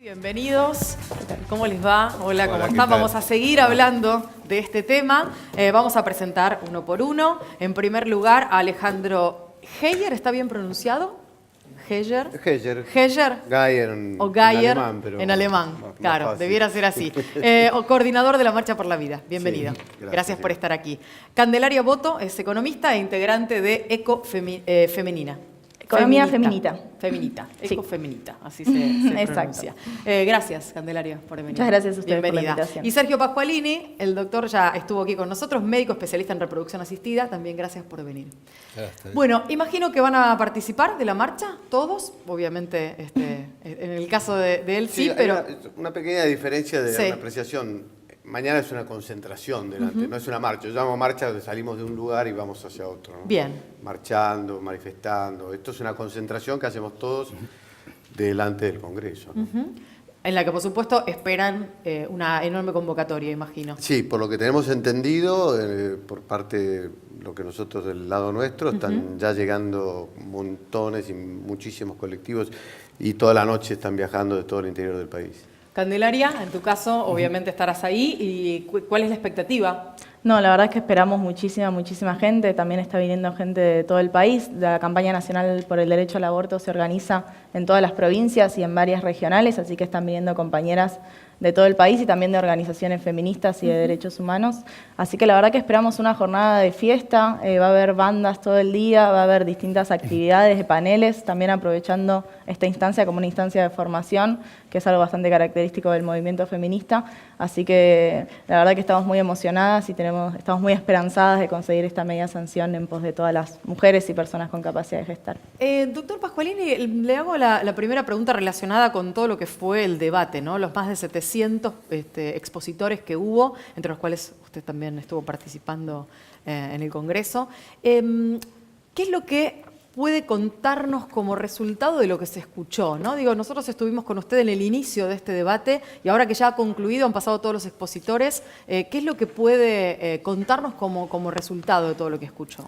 Bienvenidos, ¿cómo les va? Hola, ¿cómo están? Vamos a seguir hablando de este tema. Vamos a presentar uno por uno. En primer lugar, a Alejandro Heyer, ¿está bien pronunciado? Heyer. Heyer. Heyer. Geyer. O Geyer, en alemán, pero en alemán, más claro, fácil. debiera ser así. O coordinador de la Marcha por la Vida, bienvenido. Sí, gracias por estar aquí. Candelaria Boto es economista e integrante de Ecofemenina. Economía feminita. Feminita, Sí. ecofeminita, así se pronuncia. Gracias, Candelaria, por venir. Muchas gracias a ustedes por la Bienvenida. invitación. Y Sergio Pascualini, el doctor ya estuvo aquí con nosotros, médico especialista en reproducción asistida, también gracias por venir. Bueno, imagino que van a participar de la marcha, todos, obviamente, en el caso de él sí, hay pero... una pequeña diferencia de Sí. la apreciación. Mañana es una concentración delante, no es una marcha. Yo llamo marcha donde salimos de un lugar y vamos hacia otro, ¿no? Bien. Marchando, manifestando. Esto es una concentración que hacemos todos delante del Congreso, ¿no? En la que, por supuesto, esperan una enorme convocatoria, imagino. Sí, por lo que tenemos entendido, por parte de lo que nosotros del lado nuestro, están ya llegando montones y muchísimos colectivos y toda la noche están viajando de todo el interior del país. Candelaria, en tu caso, obviamente estarás ahí. ¿Y cuál es la expectativa? No, la verdad es que esperamos muchísima gente. También está viniendo gente de todo el país. La campaña nacional por el derecho al aborto se organiza en todas las provincias y en varias regionales, así que están viniendo compañeras de todo el país y también de organizaciones feministas y de derechos humanos. Así que la verdad que esperamos una jornada de fiesta. Va a haber bandas todo el día, va a haber distintas actividades de paneles, también aprovechando esta instancia como una instancia de formación, que es algo bastante característico del movimiento feminista. Así que la verdad que estamos muy emocionadas y estamos muy esperanzadas de conseguir esta media sanción en pos de todas las mujeres y personas con capacidad de gestar. Doctor Pascualini, le hago la primera pregunta relacionada con todo lo que fue el debate, ¿no? Los más de 700 expositores que hubo, entre los cuales usted también estuvo participando en el Congreso. ¿Qué es lo que puede contarnos como resultado de lo que se escuchó, ¿no? Digo, nosotros estuvimos con usted en el inicio de este debate y ahora que ya ha concluido, han pasado todos los expositores, ¿qué es lo que puede contarnos como resultado de todo lo que escuchó?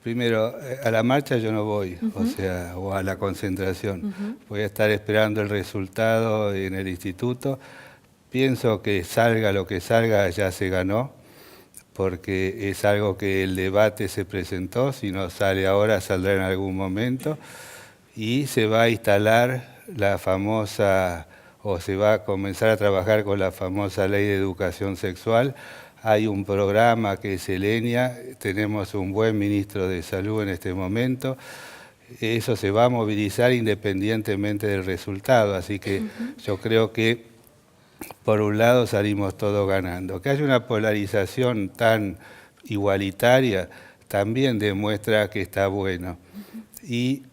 Primero, a la marcha yo no voy, o a la concentración. Voy a estar esperando el resultado en el instituto. Pienso que salga lo que salga, ya se ganó, porque es algo que el debate se presentó. Si no sale ahora, saldrá en algún momento. Y se va a instalar la famosa, o se va a comenzar a trabajar con la famosa Ley de Educación Sexual. Hay un programa que es Elenia, tenemos un buen ministro de Salud en este momento. Eso se va a movilizar independientemente del resultado, así que yo creo que por un lado salimos todos ganando. Que haya una polarización tan igualitaria también demuestra que está bueno. Y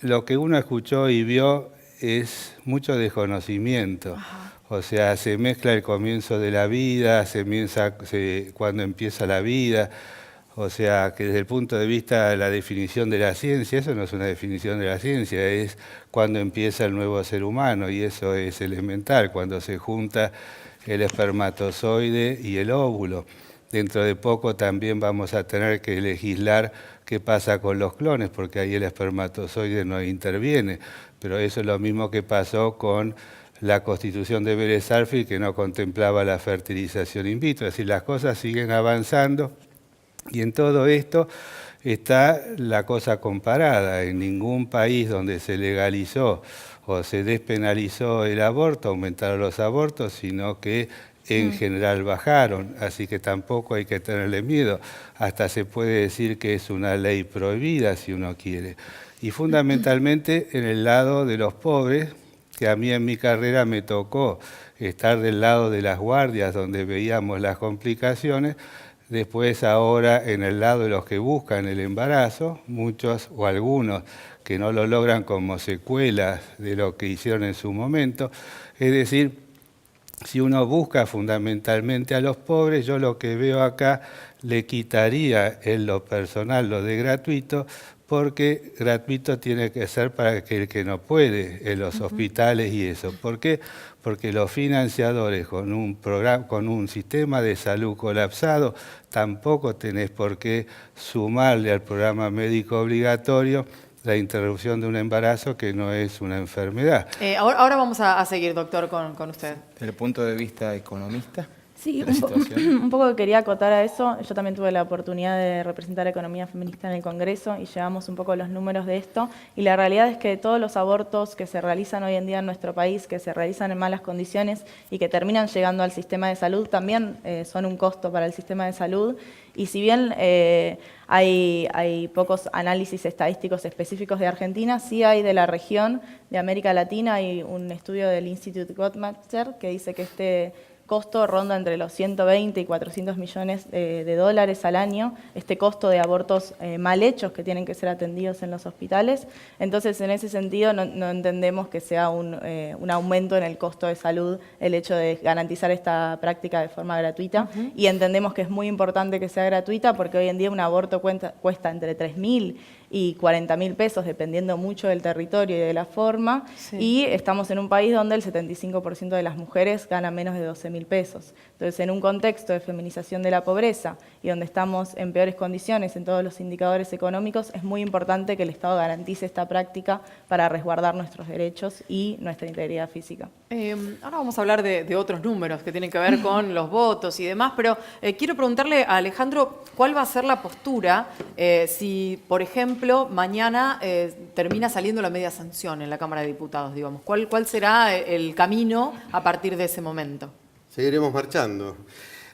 lo que uno escuchó y vio es mucho desconocimiento. O sea, se mezcla el comienzo de la vida, cuando empieza la vida. O sea, que desde el punto de vista de la definición de la ciencia, eso no es una definición de la ciencia, es cuando empieza el nuevo ser humano, y eso es elemental, cuando se junta el espermatozoide y el óvulo. Dentro de poco también vamos a tener que legislar qué pasa con los clones, porque ahí el espermatozoide no interviene. Pero eso es lo mismo que pasó con la Constitución de Vélez Sarsfield, que no contemplaba la fertilización in vitro. Es decir, las cosas siguen avanzando y en todo esto está la cosa comparada. En ningún país donde se legalizó o se despenalizó el aborto aumentaron los abortos, sino que en general bajaron, así que tampoco hay que tenerle miedo. Hasta se puede decir que es una ley prohibida si uno quiere. Y fundamentalmente en el lado de los pobres, que a mí en mi carrera me tocó estar del lado de las guardias donde veíamos las complicaciones, después ahora en el lado de los que buscan el embarazo, muchos o algunos que no lo logran como secuelas de lo que hicieron en su momento. Es decir, si uno busca fundamentalmente a los pobres, yo lo que veo acá le quitaría en lo personal lo de gratuito, porque gratuito tiene que ser para el que no puede, en los hospitales y eso. ¿Por qué? Porque los financiadores con un sistema de salud colapsado, tampoco tenés por qué sumarle al programa médico obligatorio la interrupción de un embarazo que no es una enfermedad. Ahora vamos a seguir, doctor, con usted. Desde el punto de vista economista, Sí, la situación. un poco que quería acotar a eso. Yo también tuve la oportunidad de representar a Economía Feminista en el Congreso y llevamos un poco los números de esto. Y la realidad es que todos los abortos que se realizan hoy en día en nuestro país, que se realizan en malas condiciones y que terminan llegando al sistema de salud, también son un costo para el sistema de salud. Y si bien hay pocos análisis estadísticos específicos de Argentina, sí hay de la región de América Latina. Hay un estudio del Institute Gottmacher que dice que este costo ronda entre los 120 y 400 millones de dólares al año, este costo de abortos mal hechos que tienen que ser atendidos en los hospitales. Entonces, en ese sentido, no entendemos que sea un aumento en el costo de salud el hecho de garantizar esta práctica de forma gratuita. Y entendemos que es muy importante que sea gratuita porque hoy en día un aborto cuesta entre 3.000 y 40.000 pesos, dependiendo mucho del territorio y de la forma, sí. Y estamos en un país donde el 75% de las mujeres gana menos de 12.000 pesos. Entonces, en un contexto de feminización de la pobreza y donde estamos en peores condiciones en todos los indicadores económicos, es muy importante que el Estado garantice esta práctica para resguardar nuestros derechos y nuestra integridad física. Ahora vamos a hablar de otros números que tienen que ver con los votos y demás, pero quiero preguntarle a Alejandro cuál va a ser la postura si, por ejemplo, mañana termina saliendo la media sanción en la Cámara de Diputados, digamos. ¿Cuál será el camino a partir de ese momento? Seguiremos marchando.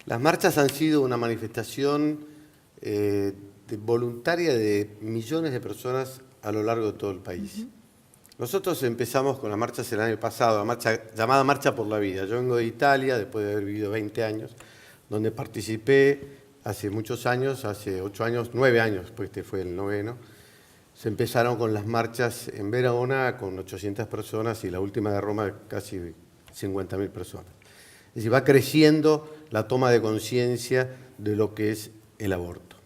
Las marchas han sido una manifestación voluntaria de millones de personas a lo largo de todo el país. Nosotros empezamos con las marchas el año pasado, la marcha llamada Marcha por la Vida. Yo vengo de Italia, después de haber vivido 20 años, donde participé hace muchos años, hace 8 años, 9 años, pues este fue el 9º. Se empezaron con las marchas en Verona con 800 personas y la última de Roma casi 50.000 personas. Es decir, va creciendo la toma de conciencia de lo que es el aborto.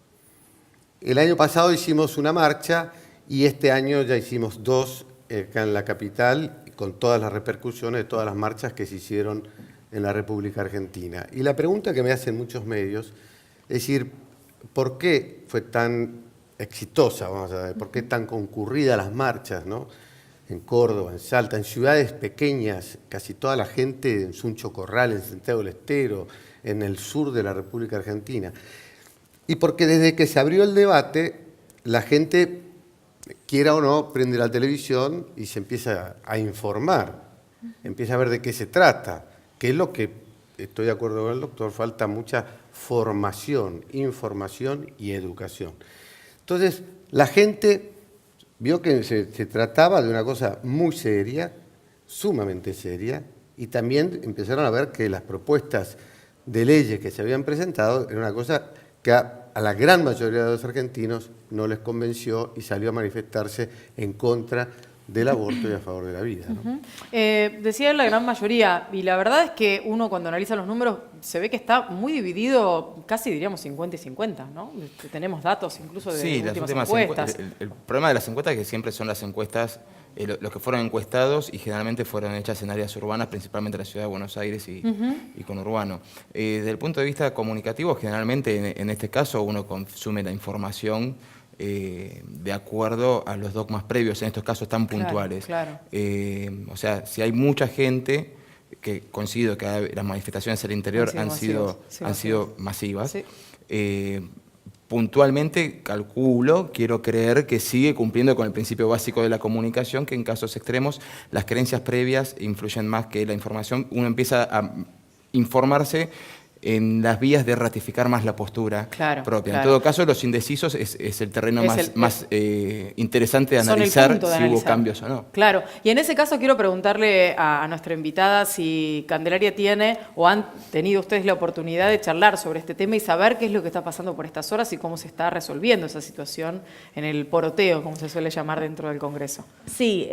El año pasado hicimos una marcha y este año ya hicimos 2 acá en la capital, con todas las repercusiones de todas las marchas que se hicieron en la República Argentina. Y la pregunta que me hacen muchos medios es decir, ¿por qué fue tan exitosa, vamos a ver, por qué tan concurrida las marchas, ¿no? En Córdoba, en Salta, en ciudades pequeñas, casi toda la gente en Suncho Corral, en Santiago del Estero, en el sur de la República Argentina? Y porque desde que se abrió el debate, la gente, quiera o no, prende la televisión y se empieza a informar, empieza a ver de qué se trata, que es lo que, estoy de acuerdo con el doctor, falta mucha formación, información y educación. Entonces, la gente vio que se trataba de una cosa muy seria, sumamente seria, y también empezaron a ver que las propuestas de leyes que se habían presentado era una cosa que a la gran mayoría de los argentinos no les convenció y salió a manifestarse en contra del aborto y a favor de la vida, ¿no? Decía la gran mayoría, y la verdad es que uno cuando analiza los números se ve que está muy dividido, casi diríamos 50 y 50, ¿no? Tenemos datos incluso de últimas encuestas. El problema de las encuestas es que siempre son las encuestas, los que fueron encuestados y generalmente fueron hechas en áreas urbanas, principalmente en la ciudad de Buenos Aires y conurbano. Desde el punto de vista comunicativo, generalmente en este caso uno consume la información de acuerdo a los dogmas previos, en estos casos tan puntuales. Claro. O sea, si hay mucha gente, que coincido que las manifestaciones al interior han sido masivas, sí. Puntualmente quiero creer que sigue cumpliendo con el principio básico de la comunicación, que en casos extremos las creencias previas influyen más que la información. Uno empieza a informarse en las vías de ratificar más la postura propia. En todo caso, los indecisos es el terreno más interesante de analizar si hubo cambios o no. Claro, y en ese caso quiero preguntarle a nuestra invitada si Candelaria tiene o han tenido ustedes la oportunidad de charlar sobre este tema y saber qué es lo que está pasando por estas horas y cómo se está resolviendo esa situación en el poroteo, como se suele llamar dentro del Congreso. Sí,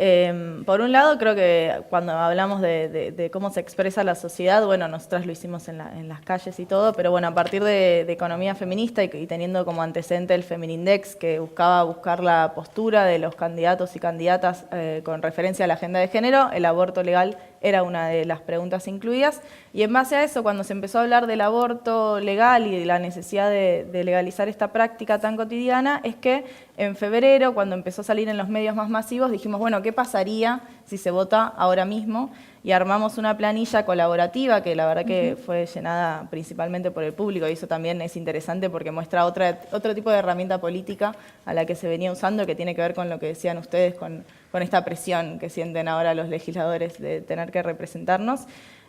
por un lado creo que cuando hablamos de cómo se expresa la sociedad, bueno, nosotras lo hicimos en las calles y todo, pero bueno, a partir de economía feminista y teniendo como antecedente el Feminindex, que buscar la postura de los candidatos y candidatas con referencia a la agenda de género, el aborto legal era una de las preguntas incluidas. Y en base a eso, cuando se empezó a hablar del aborto legal y de la necesidad de legalizar esta práctica tan cotidiana, es que en febrero, cuando empezó a salir en los medios más masivos, dijimos, bueno, ¿qué pasaría si se vota ahora mismo? Y armamos una planilla colaborativa que la verdad que fue llenada principalmente por el público, y eso también es interesante porque muestra otro tipo de herramienta política a la que se venía usando, que tiene que ver con lo que decían ustedes, con esta presión que sienten ahora los legisladores de tener que representarnos.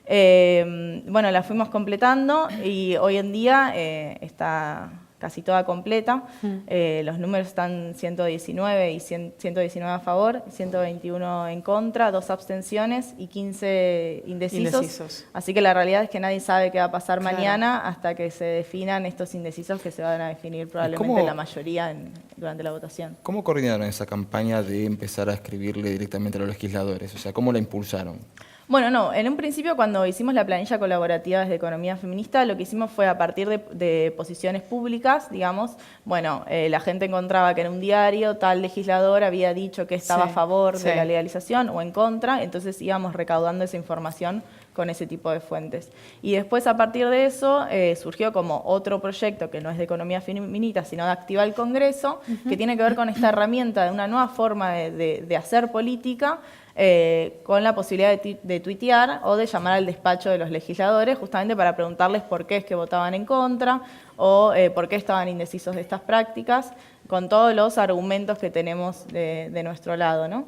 Bueno, la fuimos completando y hoy en día está casi toda completa. Los números están 119 y 119 a favor, 121 en contra, 2 abstenciones y 15 indecisos. Así que la realidad es que nadie sabe qué va a pasar mañana hasta que se definan estos indecisos, que se van a definir probablemente la mayoría durante la votación. ¿Cómo coordinaron esa campaña de empezar a escribirle directamente a los legisladores? O sea, ¿cómo la impulsaron? Bueno, no, en un principio cuando hicimos la planilla colaborativa desde Economía Feminista, lo que hicimos fue a partir de posiciones públicas, digamos, bueno, la gente encontraba que en un diario tal legislador había dicho que estaba a favor de la legalización o en contra, entonces íbamos recaudando esa información con ese tipo de fuentes. Y después, a partir de eso, surgió como otro proyecto que no es de Economía Feminista, sino de Activa el Congreso, que tiene que ver con esta herramienta de una nueva forma de hacer política, con la posibilidad de tuitear o de llamar al despacho de los legisladores, justamente para preguntarles por qué es que votaban en contra o por qué estaban indecisos de estas prácticas, con todos los argumentos que tenemos de nuestro lado, ¿no?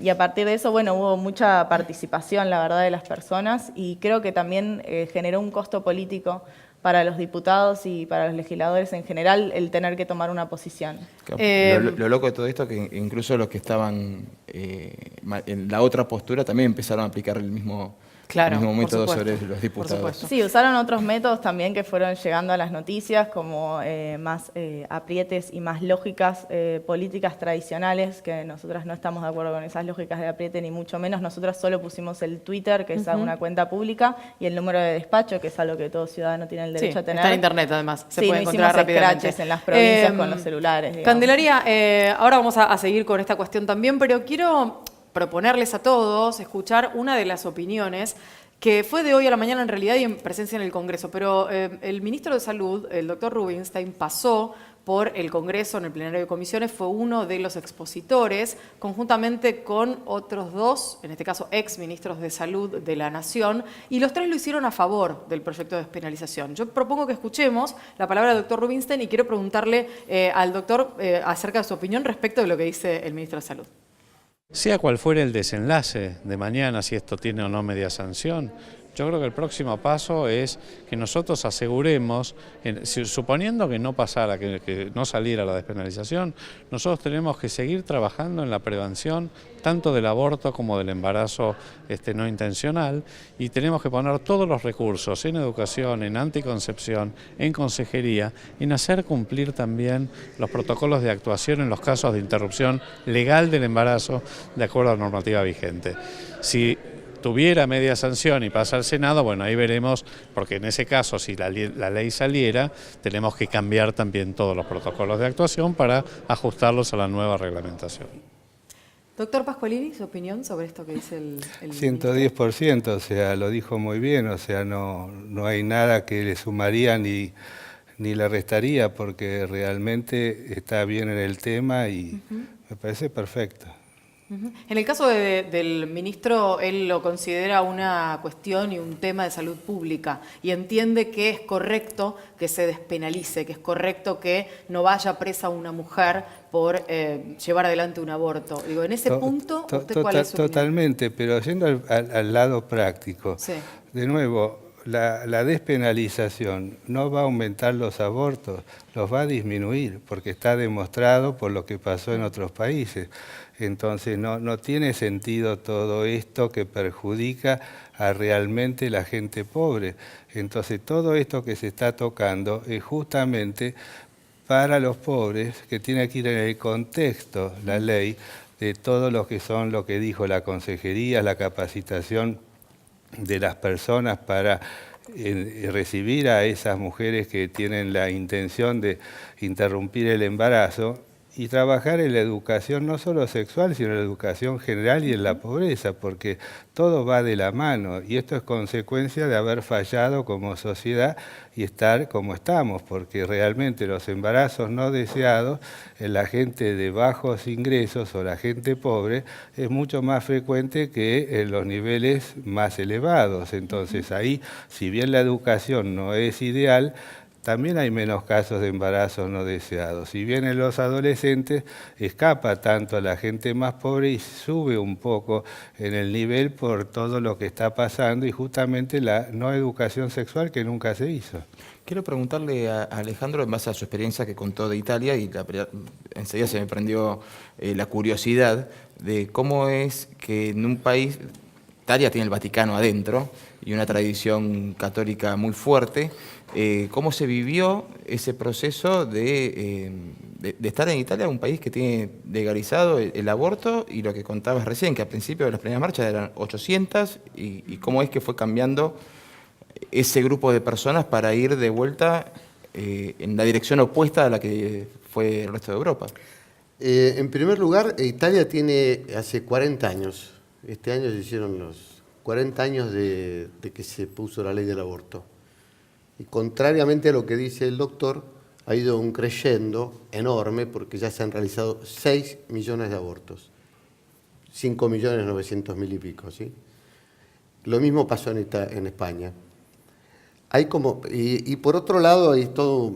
Y a partir de eso, bueno, hubo mucha participación, la verdad, de las personas, y creo que también generó un costo político para los diputados y para los legisladores en general el tener que tomar una posición. Lo loco de todo esto es que incluso los que estaban en la otra postura también empezaron a aplicar el mismo método sobre los diputados. Sí, usaron otros métodos también que fueron llegando a las noticias, como más aprietes y más lógicas políticas tradicionales, que nosotras no estamos de acuerdo con esas lógicas de apriete, ni mucho menos. Nosotras solo pusimos el Twitter, que es una cuenta pública, y el número de despacho, que es algo que todo ciudadano tiene el derecho a tener. Está en internet, además. Se puede encontrar rápidamente. Scratches En las provincias con los celulares, digamos. Candelaria, ahora vamos a seguir con esta cuestión también, pero quiero proponerles a todos escuchar una de las opiniones que fue de hoy a la mañana en realidad y en presencia en el Congreso, pero el ministro de Salud, el doctor Rubinstein, pasó por el Congreso en el plenario de comisiones, fue uno de los expositores, conjuntamente con otros 2, en este caso ex ministros de Salud de la Nación, y los 3 lo hicieron a favor del proyecto de despenalización. Yo propongo que escuchemos la palabra del doctor Rubinstein y quiero preguntarle al doctor acerca de su opinión respecto de lo que dice el ministro de Salud. Sea cual fuere el desenlace de mañana, si esto tiene o no media sanción, yo creo que el próximo paso es que nosotros aseguremos, suponiendo que no pasara, que no saliera la despenalización, nosotros tenemos que seguir trabajando en la prevención tanto del aborto como del embarazo no intencional, y tenemos que poner todos los recursos en educación, en anticoncepción, en consejería, en hacer cumplir también los protocolos de actuación en los casos de interrupción legal del embarazo de acuerdo a la normativa vigente. Si tuviera media sanción y pasa al Senado, bueno, ahí veremos, porque en ese caso, si la ley saliera, tenemos que cambiar también todos los protocolos de actuación para ajustarlos a la nueva reglamentación. Doctor Pasqualini, ¿su opinión sobre esto que dice el 110%, o sea, lo dijo muy bien, o sea, no hay nada que le sumaría ni le restaría, porque realmente está bien en el tema y me parece perfecto. En el caso del ministro, él lo considera una cuestión y un tema de salud pública y entiende que es correcto que se despenalice, que es correcto que no vaya presa una mujer por llevar adelante un aborto. Digo, en ese punto, ¿usted cuál es su opinión? Totalmente, pero yendo al lado práctico, de nuevo, la despenalización no va a aumentar los abortos, los va a disminuir, porque está demostrado por lo que pasó en otros países. Entonces no tiene sentido todo esto que perjudica a realmente la gente pobre. Entonces todo esto que se está tocando es justamente para los pobres, que tiene que ir en el contexto, la ley, de todo lo que son lo que dijo la consejería, la capacitación de las personas para recibir a esas mujeres que tienen la intención de interrumpir el embarazo, y trabajar en la educación no solo sexual, sino en la educación general y en la pobreza, porque todo va de la mano y esto es consecuencia de haber fallado como sociedad y estar como estamos, porque realmente los embarazos no deseados en la gente de bajos ingresos o la gente pobre es mucho más frecuente que en los niveles más elevados. Entonces ahí, si bien la educación no es ideal, también hay menos casos de embarazos no deseados. Si bien en los adolescentes escapa tanto a la gente más pobre y sube un poco en el nivel por todo lo que está pasando y justamente la no educación sexual que nunca se hizo. Quiero preguntarle a Alejandro, en base a su experiencia que contó de Italia, y enseguida se me prendió la curiosidad de cómo es que en un país, Italia tiene el Vaticano adentro y una tradición católica muy fuerte, ¿cómo se vivió ese proceso de estar en Italia, un país que tiene legalizado el aborto, y lo que contabas recién, que al principio de las primeras marchas eran 800, y cómo es que fue cambiando ese grupo de personas para ir de vuelta en la dirección opuesta a la que fue el resto de Europa? En primer lugar, Italia tiene hace 40 años, este año se hicieron los 40 años de que se puso la ley del aborto. Y contrariamente a lo que dice el doctor, ha ido un crescendo enorme porque ya se han realizado 6 millones de abortos, 5.900.000 y pico, ¿sí? Lo mismo pasó en España. Hay y por otro lado hay todo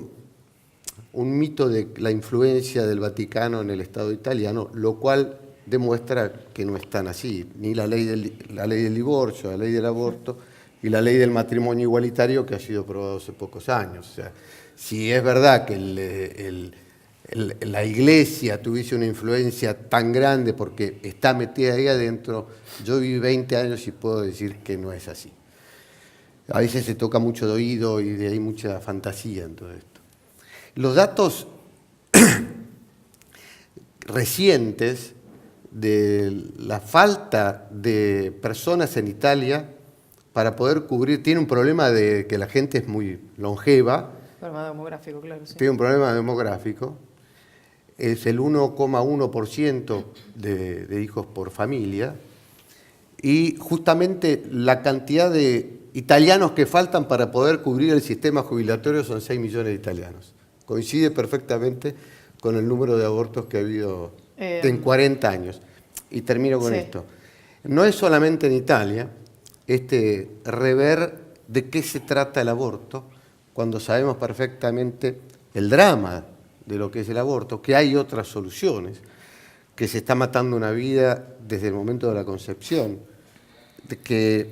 un mito de la influencia del Vaticano en el Estado italiano, lo cual demuestra que no es tan así. Ni la ley del divorcio, la ley del aborto y la ley del matrimonio igualitario, que ha sido aprobado hace pocos años. O sea, si es verdad que la Iglesia tuviese una influencia tan grande porque está metida ahí adentro, yo viví 20 años y puedo decir que no es así. A veces se toca mucho de oído y de ahí mucha fantasía en todo esto. Los datos recientes de la falta de personas en Italia para poder cubrir, tiene un problema de que la gente es muy longeva. Problema demográfico, claro, sí. Tiene un problema demográfico. Es el 1,1% de hijos por familia. Y justamente la cantidad de italianos que faltan para poder cubrir el sistema jubilatorio son 6 millones de italianos. Coincide perfectamente con el número de abortos que ha habido en 40 años. Y termino con esto. No es solamente en Italia rever de qué se trata el aborto, cuando sabemos perfectamente el drama de lo que es el aborto, que hay otras soluciones, que se está matando una vida desde el momento de la concepción, de que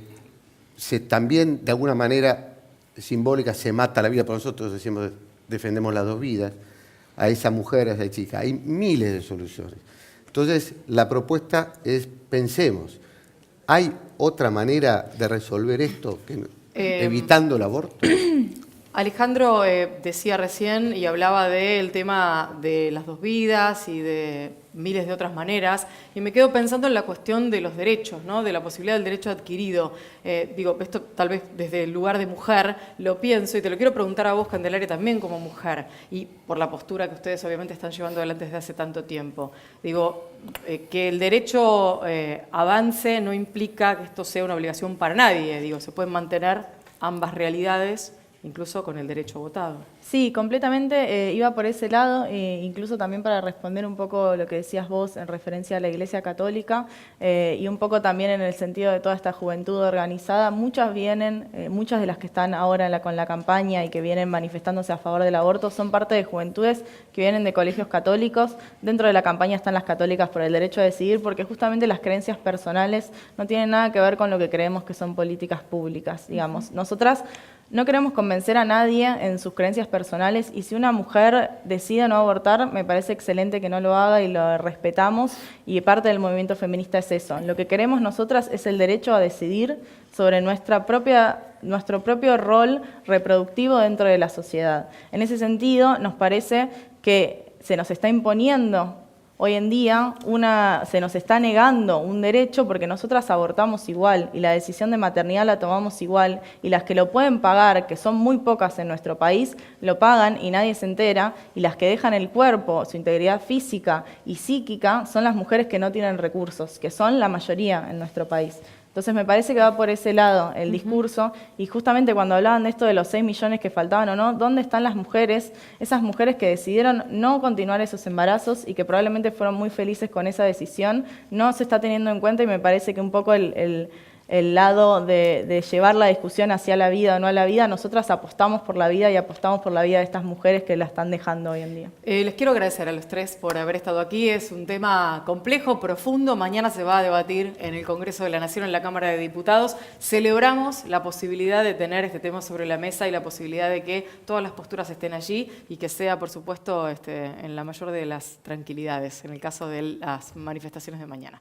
también de alguna manera simbólica se mata la vida, por nosotros decimos, defendemos las dos vidas, a esa mujer, a esa chica. Hay miles de soluciones. Entonces, la propuesta es, pensemos, ¿hay otra manera de resolver esto evitando el aborto? Alejandro decía recién y hablaba del tema de las dos vidas y de miles de otras maneras, y me quedo pensando en la cuestión de los derechos, ¿no? De la posibilidad del derecho adquirido. Digo, esto tal vez desde el lugar de mujer lo pienso, y te lo quiero preguntar a vos, Candelaria, también como mujer, y por la postura que ustedes obviamente están llevando adelante desde hace tanto tiempo. Digo, que el derecho avance no implica que esto sea una obligación para nadie. Digo, se pueden mantener ambas realidades, incluso con el derecho votado. Sí, completamente iba por ese lado, incluso también para responder un poco lo que decías vos en referencia a la Iglesia Católica y un poco también en el sentido de toda esta juventud organizada. Muchas de las que están ahora con la campaña y que vienen manifestándose a favor del aborto son parte de juventudes que vienen de colegios católicos. Dentro de la campaña están las católicas por el derecho a decidir, porque justamente las creencias personales no tienen nada que ver con lo que creemos que son políticas públicas, digamos. Nosotras no queremos convencer a nadie en sus creencias personales, y si una mujer decide no abortar, me parece excelente que no lo haga y lo respetamos, y parte del movimiento feminista es eso. Lo que queremos nosotras es el derecho a decidir sobre nuestro propio rol reproductivo dentro de la sociedad. En ese sentido, nos parece que se nos está imponiendo Hoy en día se nos está negando un derecho porque nosotras abortamos igual y la decisión de maternidad la tomamos igual y las que lo pueden pagar, que son muy pocas en nuestro país, lo pagan y nadie se entera, y las que dejan el cuerpo, su integridad física y psíquica son las mujeres que no tienen recursos, que son la mayoría en nuestro país. Entonces me parece que va por ese lado el discurso, y justamente cuando hablaban de esto de los 6 millones que faltaban o no, ¿dónde están las mujeres? Esas mujeres que decidieron no continuar esos embarazos y que probablemente fueron muy felices con esa decisión, no se está teniendo en cuenta, y me parece que un poco el lado de llevar la discusión hacia la vida o no a la vida, nosotras apostamos por la vida y apostamos por la vida de estas mujeres que la están dejando hoy en día. Les quiero agradecer a los tres por haber estado aquí. Es un tema complejo, profundo. Mañana se va a debatir en el Congreso de la Nación, en la Cámara de Diputados. Celebramos la posibilidad de tener este tema sobre la mesa y la posibilidad de que todas las posturas estén allí y que sea, por supuesto, en la mayor de las tranquilidades, en el caso de las manifestaciones de mañana.